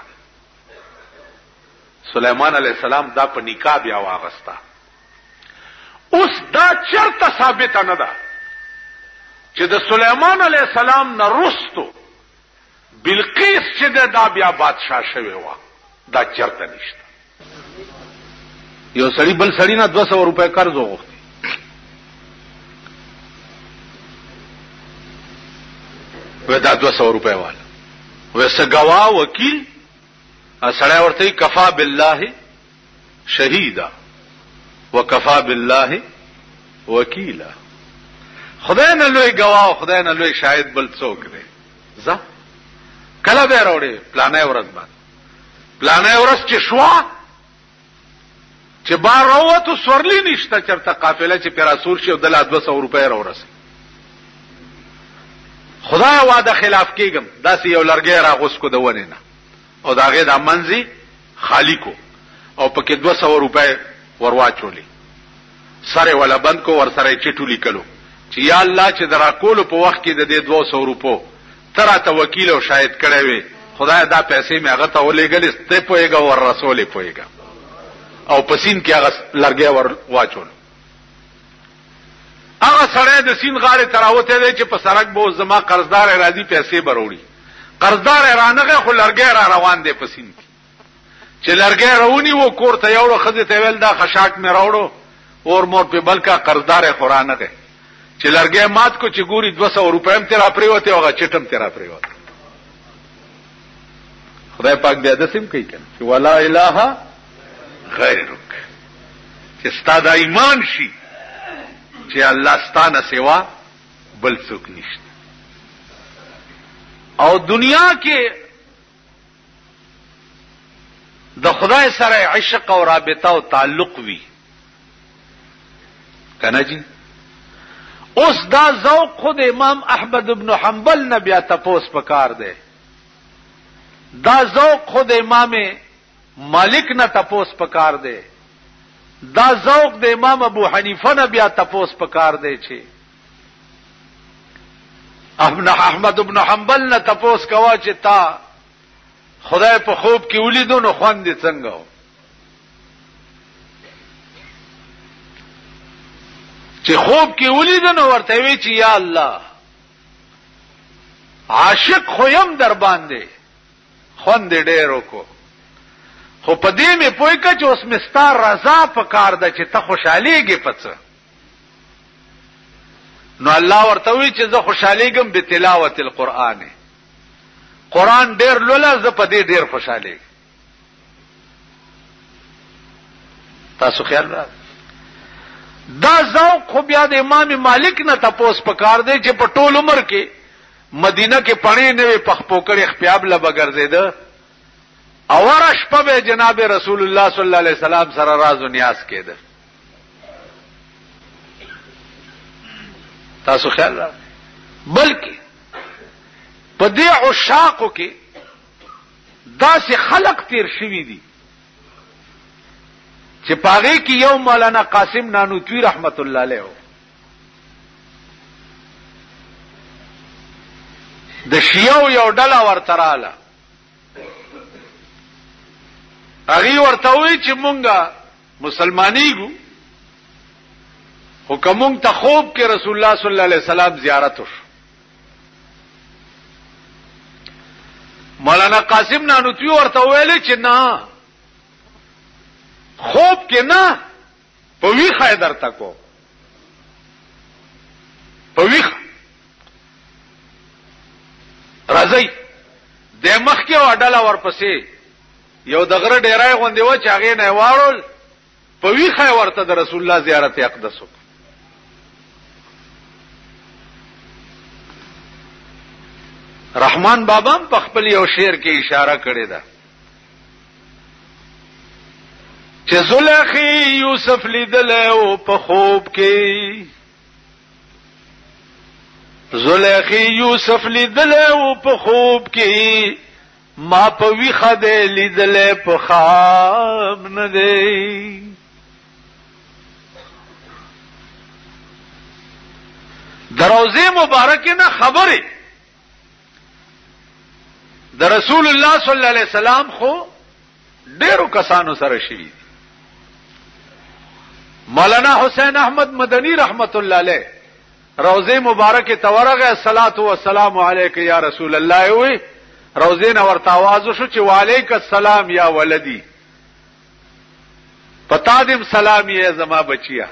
سليمان علیہ السلام دا په نکاح بیا واغستا. اوس دا چرته ثابت نه ده چې د سليمان علیہ السلام نه رستو بلقیس چې دا بیا بادشاہ شوی و، دا چرته نشته. یو سړی بل سړی نه 200 روپے قرض وغوښتي، و دا 200 روپے والا ویسه گواه وکیل سړی ورته کفا بالله شهیدا وکفا بالله وکیلا. خدای نه لوی گواه، خدای نه لوی شاهد بل څوک دی. ځه کله به راوړي پلانې ورځ باندې، پلانې ورځ چې شوا چې بار راوته سورلی نشته چرته قافله چې پیراسور شي د 200 روپے راورسي. خدای وعده خلاف کېږم داسې یو لرګي راغوس کو د ونه نه او داغه د منځي خالی کو او پکې 200 روپے ورواچولې، سره ولا بند کو ور سره چټولي کلو چې یا الله چې درا کول په وخت کې د دې 200 روپو ترا ته وکیل او شاهد کړي وي، خدای دا پیسې مې هغه ته ولېګلې ته پويګا ور رسولې پويګا او پسین کې هغه لرګي ور واچول. هغه سره د سین غاړه تراوته دی چې په سړک بو زما قرضدار راځي پیسې بروړي، قرضدار رانغه خو لرګي را روان دی پسین چې لرګي راونی وو کور ته یو خزه ته ویل دا خشاک مې راوړو اور مور په بلکا قرضدار خورانغه چې لرګي مات کو چې ګوري 200 روپے هم تیرا پریوته هغه چټم تیرا پریوته. خدای پاک دې دسم کوي کنه چې ولا اله غیرک، چې ستاد ایمان شي چې الله ستانه سوا بل څوک نشته. او دنیا کې د خدای سره عشق او رابطه او تعلق وي کنه جی. اوس دا ذوق خود امام احمد ابن حنبل نه بیا تپوس پکار دی، دا ذوق خود امام مالک نه تپوس پکار دی، دا ذوق د امام ابو حنیفه نه بیا تپوس پکار دی چې احمد ابن حنبل نه تپوس کوا چې تا خدای په خوب کې ولیدو نو خوان دي څنګه چې خوب کې ولیدو نو ورته وی چې یا الله عاشق خویم در باندې خوان دې ډېرو کو، خو په دې مې پوي کا چې اوس مستار رضا پکار ده چې ته خوشاليږي پڅ. نو الله ورته وی چې زه خوشاليږم به تلاوت القرآن، قرآن ډېر لولا زه په دې ډېر خوشاليږم. تاسو خیال را دا ذوق خو بیا د امام مالک نه تپوس پکار دی چې په ټول عمر کې مدینه کې پړې نه پخپوکړې خپیاب لا بغرزیده او ورش په جناب رسول الله صلی الله علیه وسلم سره راز و نیاز کېده. تاسو خیال را بلکې په دې عشاقو کې داسې خلق تیر شوي دي چې پاغه کې یو مولانا قاسم نانوتوی رحمت الله علیه د شیعو یو ډله ورتراله، هغه ورته وی چې مونږه مسلمانېګو خو کوم ته خوب کې رسول الله صلی الله علیه وسلم زیارت وشو. مولانا قاسم نانوتوی ورته ویل چې نه خوب کې نه په ویخه درته کو، په ویخه راځي د مخ کې وډاله ورپسې یو دغره ډیرای غوندې و چې هغه نه واړول په ویخه ورته د رسول الله زیارت اقدس وکړه. رحمان بابا په خپل یو شعر کې اشاره کړې ده چې زلیخی یوسف لیدل او په خوب کې زلیخی یوسف لیدل او په خوب کې ما په ویخه دې لیدل په خواب نه دی دروازه مبارکه نه خبره د رسول الله صلی الله علیه وسلم خو ډیرو کسانو سره شوی مولانا حسین احمد مدنی رحمت الله علیه روضه مبارکه تورغه الصلاۃ والسلام علیک یا رسول الله وی روضه نور تاواز شو چې وعلیک السلام یا ولدی پتا دې سلام یې زما بچیا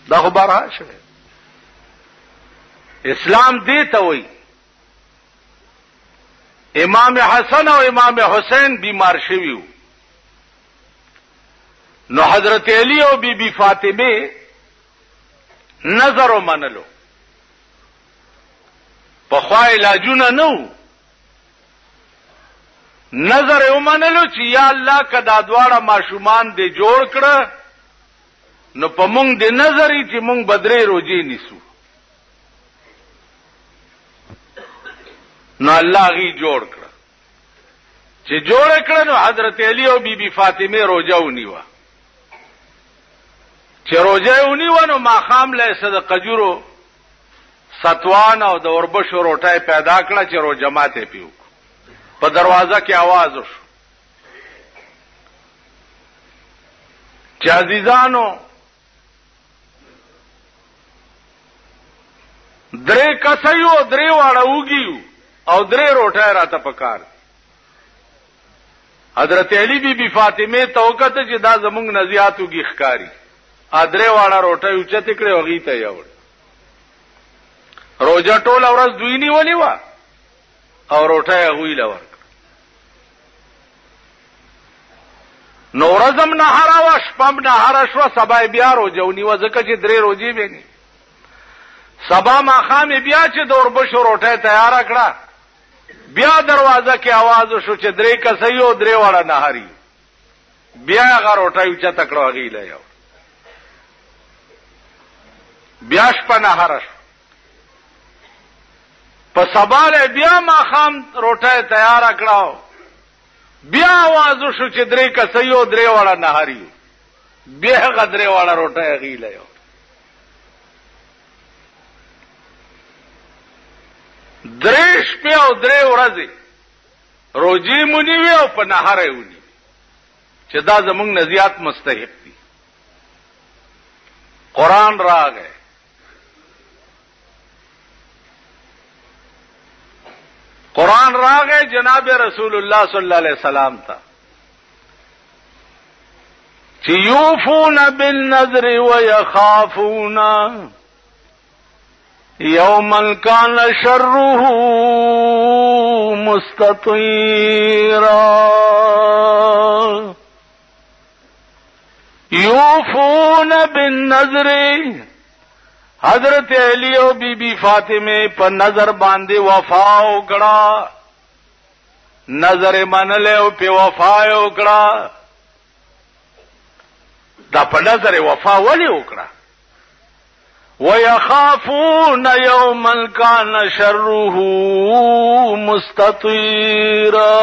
دا خبره شوه اسلام دې ته وی امام حسن او امام حسین بیمار شویو نو حضرت علی او بی بی فاطمه نظر ومنلو په خوا علاجونه نو نظر ومنلو چې یا الله کدا دواړه ماشومان دې جوړ کړه نو په مونږ دې نظرې چې مونږ بدرې روزي نیسو نو الله غي جوړ کړ چې جوړ کړ نو حضرت علی او بی بی فاطمه روزه ونیوه چې روزه ونیوه نو ماخام له صدق قجرو ستوان او د اوربشو روټای پیدا کړه چې رو جماعته پیو په دروازه کې आवाज وشو چې عزیزانو درې کسایو درې واړه وګیو او درې روټای راته پکار حضرت علی بی بی فاطمه توکته چې دا زمونږ نزیاتو کی ښکاری ادرې واړه روټای اوچت کړي وغي ته یوړ روزه ټول ورځ دوی نیولې و او روټای هغوی لور نو ورځم نه هرا و شپم نه هرا شو سبا بیا روزه ونیو ځکه چې درې روزي بیني سبا ما خام بیا چې دور بشو روټای تیار کړه بیا دروازه کې आवाज شو چې درې کسایو درې واړه نهاري بیا هغه روټای چې تکړه غیله یو بیا شپه نهار په سباله بیا ما خام روټای تیار کړه بیا आवाज شو چې درې کسایو درې واړه نهاري بیا هغه درې واړه روټای غیله یو دریش په او درې ورځې روزي مونږ وی او په نهاره ونی چې دا زمونږ نزیات مستحق دي قران راغی قران راغی جناب رسول الله صلی الله علیه وسلم ته چې یوفون بالنذر ويخافون یوما کان شره مستطیرا یوفون بالنذر حضرت علی او بی بی فاطمه په نظر باندې وفا وکړه نظر منله او په وفا وکړه دا په نظر وفا ولې وکړه وَيَخَافُونَ يَوْمًا كَانَ شَرُّهُ مُسْتَطِيرًا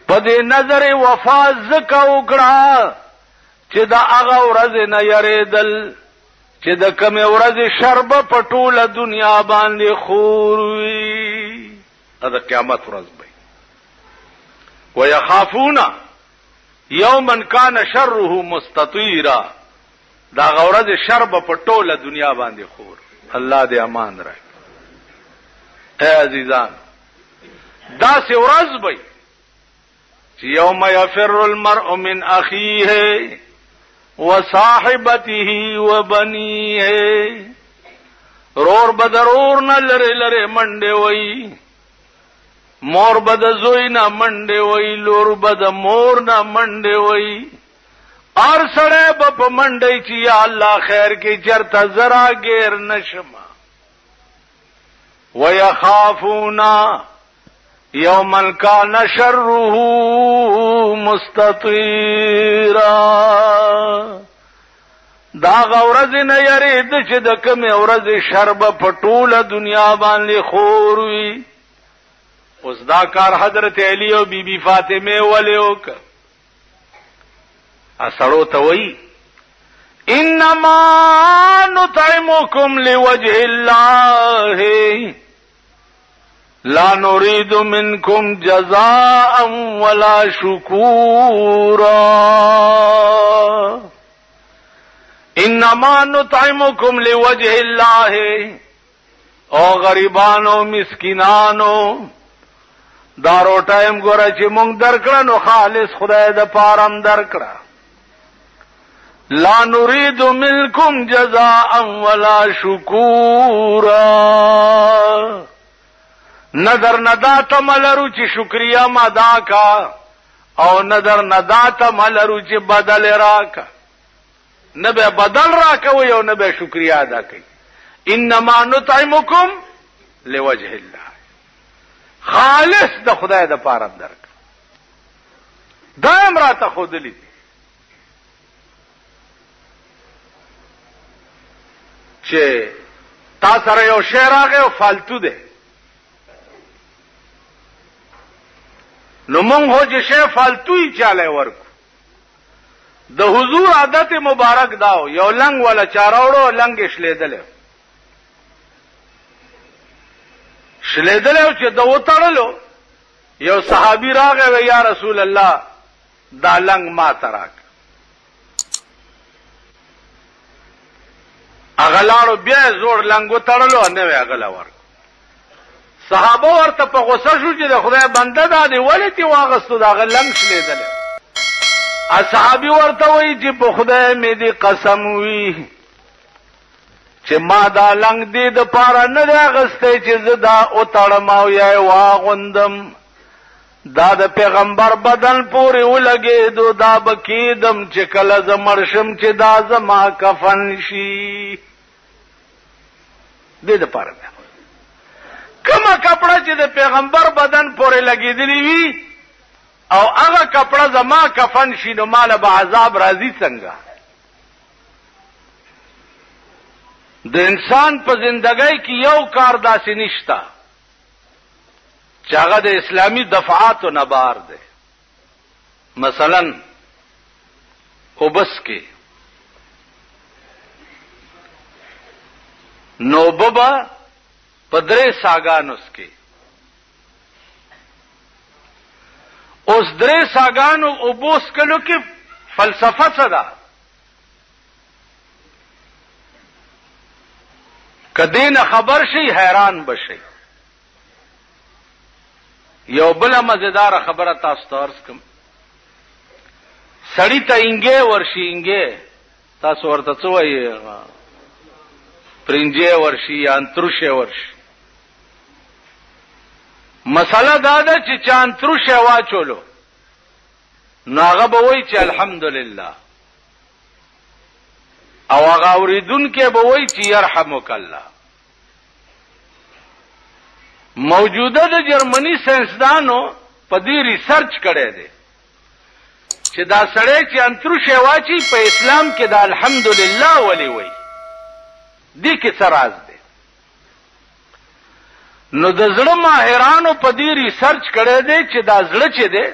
پدې نظر وفا زکه وکړه چې دا هغه ورځ نه یریدل چې د کوم ورځ شرب په ټوله دنیا باندې خور وي دا قیامت ورځ به وَيَخَافُونَ يَوْمًا كَانَ شَرُّهُ مُسْتَطِيرًا دا غورز شرب په ټوله دنیا باندې خور الله دې امان راکړي اے عزیزان دا سی ورځ به چې یوم یفر المرء من اخیه وصاحبته وبنیه رور بدرور نه لره لره منډه وای مور بد زوی نه منډه وای لور بد مور نه منډه وای اور سړی به په منډی چې یا الله خیر کې چرته زرا غیر نشما ويخافون يوما كان شره مستطيرا دا غورز نه یرید چې د کوم ورځ شرب پټوله دنیا باندې خور وي. اوس دا کار حضرت علی او بی بی فاطمه ولیو ک اسړو ته وی انما نطعمكم لوجه الله لا نريد منكم جزاء ولا شكورا انما نطعمكم لوجه الله او غریبانو مسکینانو دارو ټایم ګوره چې مونږ درکړه نو خالص خدای د پارم درکړه. لا نريد منكم جزاء ولا شكورا نظر ندات ملرو چې شکریا مادا کا او نظر ندات ملرو چې بدل راکا نه به بدل راکا و یو نه به شکریا ادا کوي. انما نطعمكم لوجه الله خالص د خدای د پاره درک دائم راته خودلی چې تا سره یو شی راغی او فالتو دی نو مونږ هو چې شی فالتوی چاله ورکو. د حضور عادت مبارک داو یو لنګ ولا چاروړو لنګ شلیدلو چې د وټړلو یو صحابي راغی و یا رسول الله دا لنګ ما تراک اغلاړو بیا زور لنګو تړلو نه وی اغلا ورک. صحابه ورته په غوسه شو چې د خدای بنده دا دی ولې تی واغستو دا لنګ شلیدل. اصحابي ورته وی چې په خدای مې دې قسم وی چې ما دا لنګ دې د پاره نه راغسته چې زدا او تړم او یا واغوندم دا د پیغمبر بدن پورې ولګېدو دا بکیدم چې کله زمرشم چې دا زما کفن شي دې د پاره کومه کپڑا چې د پیغمبر بدن پورې لګېدلی وي او هغه کپڑا زما کفن شي نو مال به عذاب راځي څنګه. د انسان په زندګۍ کې یو کار داسې نشتا چې هغه د اسلامی دفعاتو نه بار دی. مثلا اوبس کې نوببا پدرے ساگانوس کې اوس درې ساگانو اوبوس کلو کې فلسفه څه ده کدین خبر شي حیران بشي. یو بل مزیدار خبره تاسو ته عرض کوم سړی ته انګه ورشي انګه تاسو ورته څه وایي پرنجه ورشي یا انتروشه ورشي. مسله دا ده چې چا انتروشه واچولو نو هغه به وایي چې الحمدلله او هغه اوریدونکو به وایي چې يرحمک الله. موجوده د جرمني ساينسدانو په دې ریسرچ کړی دی چې دا سړی چې انتروشه واچي په اسلام کې دا الحمدلله ولي وایي دې کې څه راز دی. نو د زړه ماهرانو په دې ریسرچ کړی دی چې دا زړه چې دی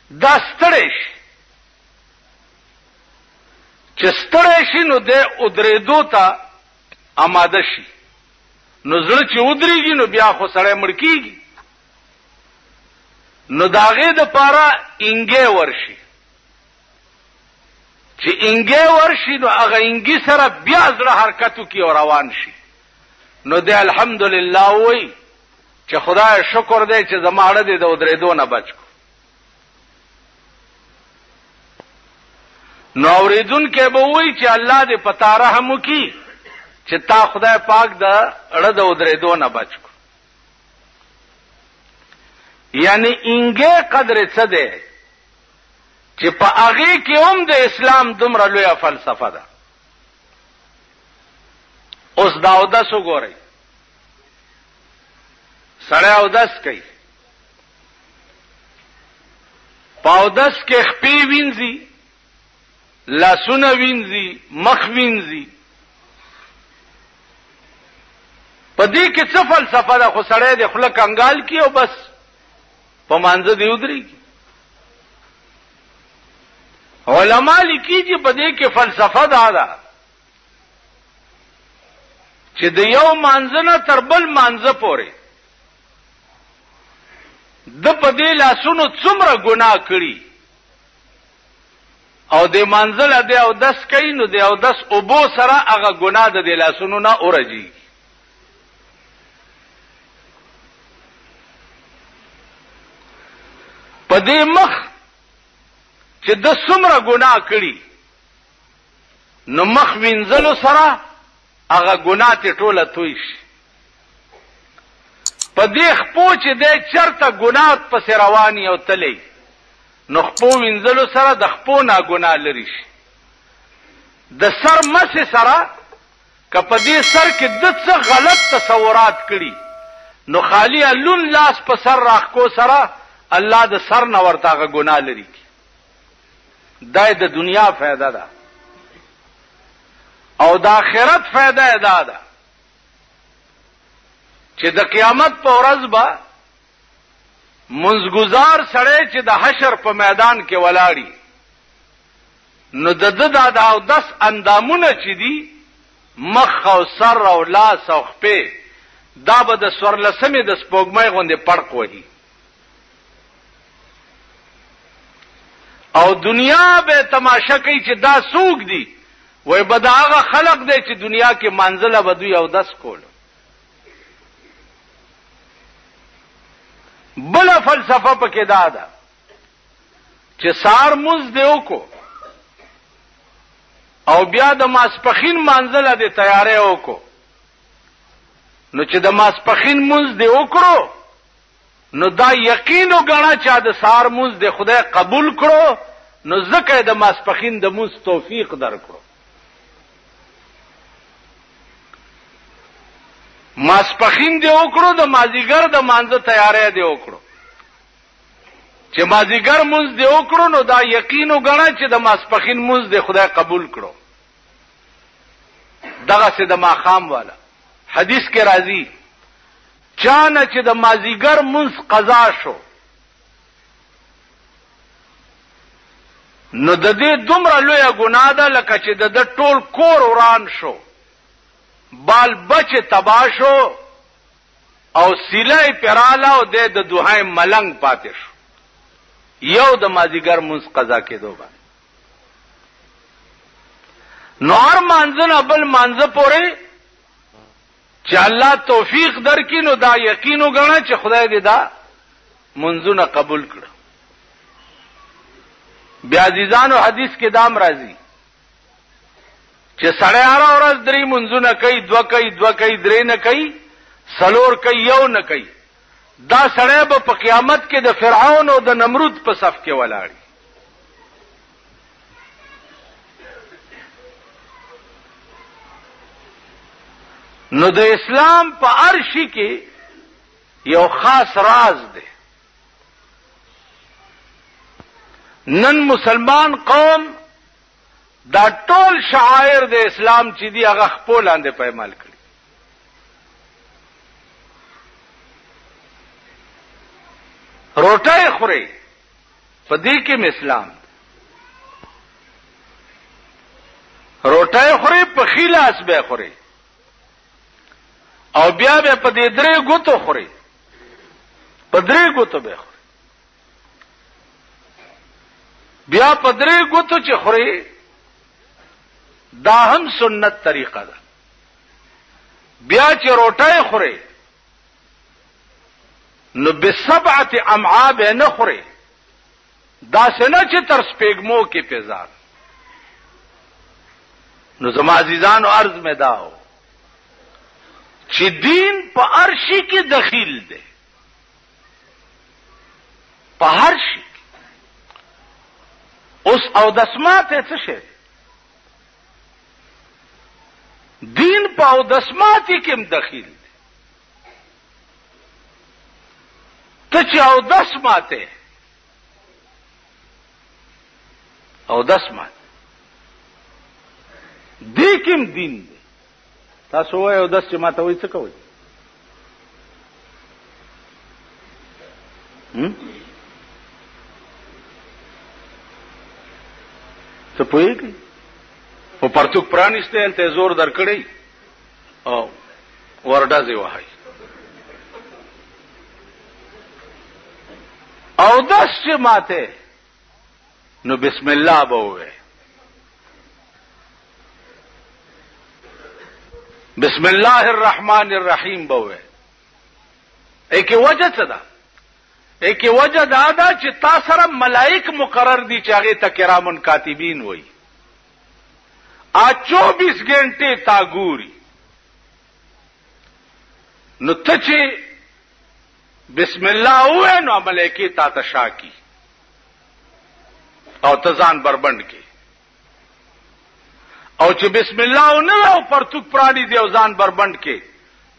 دا ستړی شي چې ستړی شي نو د ودرېدو ته آماده شي. نو زړه چې ودرېږي نو بیا خو سړی مړ کېږي. نو د هغې دپاره انګې ورشي چې انګې ورشي نو هغه انګي سره بیا زړه حرکت وکړي او روان شي. نو دی الحمدلله وایي چې خدای شکر دی چې زما اړه دی د ودرېدو نه بچ کړو. نو اورېدونکی به وایي چې الله دې په تا رحم وکړي چې تا خدای پاک د اړه د ودرېدو نه بچ کړو. یعنی انګې قدر څه دی چې په هغې کې هم د اسلام دومره لویه فلسفه ده. اوس دا اودس وګورئ سړی اودس کوي، پاودس کې خپې وینځي، لاسونه وینځي، مخ وینځي. په دې کې څه فلسفه ده؟ خو سړی د خوله کنګال کی او بس په مانځه دی ودرېږي. علما لیکي چې په دې کې فلسفه ده چې د یو مانځه نه تر بل مانځه پورې د په دې لاسونو څومره ګناه کړي او د مانځه له دی اودس کوي، نو د اودس اوبو سره هغه ګناه د دې لاسونو نه اورځي. په دې مخ چې د څومره ګناه کړي، نو مخ وینځلو سره هغه ګناه ته ټوله توی شي. په دې خپو چې د چرته ګناه پسې رواني او تللی، نو خپو وینځلو سره د خپو نه ګناه لري شي. د سر مسې سره که په دې سر کې د څه غلط تصورات کړي، نو خالی لون لاس په سر راخکو سره الله د سر نه ورته هغه ګناه لري. دا د دنیا فائدہ ده او د آخرت فائدہ ادا ده چې د قیامت په ورځ به منځګزار سړی چې د حشر په میدان کې ولاړی، نو د د اودس اندامونه چې دي مخ او سر او لاس او خپې، دا به د سورلسمې د سپوږمۍ غوندې پړق وهي او دنیا به تماشا کوي چې دا څوک دي. وای به دا هغه خلق دی چې دنیا کې منزله به دوی اودس کول. بله فلسفه پکې دا ده چې سار مونځ دی وکړو او بیا د ماسپخین منزله دی تیاری وکړو، نو چې د ماسپخین مونځ دی وکړو نو دا یقین وګڼه چې د سار مونځ دی خدای قبول کړو، نو ځکه د ماسپخین د مونځ توفیق درکړو. ماسپخین دی وکړو، د مازیګر د مانځه تیاری دی وکړو. چې مازیګر مونځ دی وکړو نو دا یقین وګڼه چې د ماسپخین مونځ دی خدای قبول کړو. دغه سه د ماخام والا حدیث کې راځي، چانه چې د مازیګر مونځ قضا شو، نو د دې دومره لویه ګناه ده لکه چې د ټول کور وران شو، بال بچ تبا شو او سیلای پراله او د دوهای ملنګ پاتې شو. یو د مازیګر مونځ قضا کېدو باندې نو هر مانځه نه بل مانځه پورې چې الله توفیق درکې، نو دا یقین وګڼه چې خدای دې دا منځونه قبول کړه. بیا عزیزانو حدیث کې دام راځي چې سړی هر ورځ درې منځونه کوي، دوه کوي، درې نه کوي، څلور کوي، یو نه کوي. دا سړی به په قیامت کې د فرعون او د نمرود په صف کې ولاړي. نو د اسلام په هر شي کې یو خاص راز دی. نن مسلمان قوم دا ټول شعائر د اسلام چې دی هغه خپل لاندې پېمال کړي. روټۍ خوري په دې کې اسلام، روټۍ خوري په خلاص به خوري او بیا به په دې درې ګوتو خوري، په درې ګوتو به خوري، بیا په درې ګوتو چې خوري دا هم سنت طریقه ده. بیا چې روټۍ خوري نو بسبعه امعاء به نه خوري، دا څنګه چې تر سپېګمو کې پیزار. نو زما عزیزانو عرض مې داو چې دین په هر شي کې دخیل دی، په هر شي. اوس او دسماته څه شي؟ دین په او دسماته کې هم دخیل دی. ته چې اودس ماته اودس ماته دې کوم دین دی تاسو وایي اودس چې ماته وایي څه کوي څه پوهېږي په پرتوک پرانیسته هلته زور درکړی او ورډازې وهي اودس چې ماته نو بسم الله به ووایي بسم الله الرحمن الرحیم به ووایي ایکي وجه څه ده ایکي وجه دا ده چې تا سره ملائک مقرر دي چې هغې ته کرامن کاتبین وایي 24 घंटे تا ګوري نو ته چې بسم الله وې نو ملائکه تا تشاکی او تزان بربند کې او چې بسم الله نه او پرتوک پرانی دی او ځان بربند کې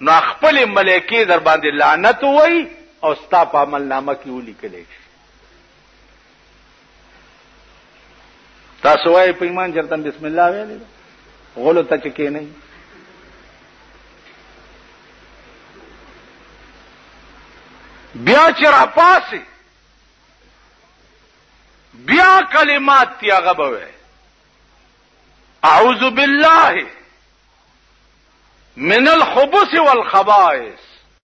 نو خپل ملائکه در باندې لعنت وای او ستا په عمل نامه کې ولیکلې تاسو وای په ایمان چرته بسم الله ویلې غولو ته کې نه بیا چې را پاسې بیا کلمات تی هغه به اعوذ بالله من الخبث والخبائث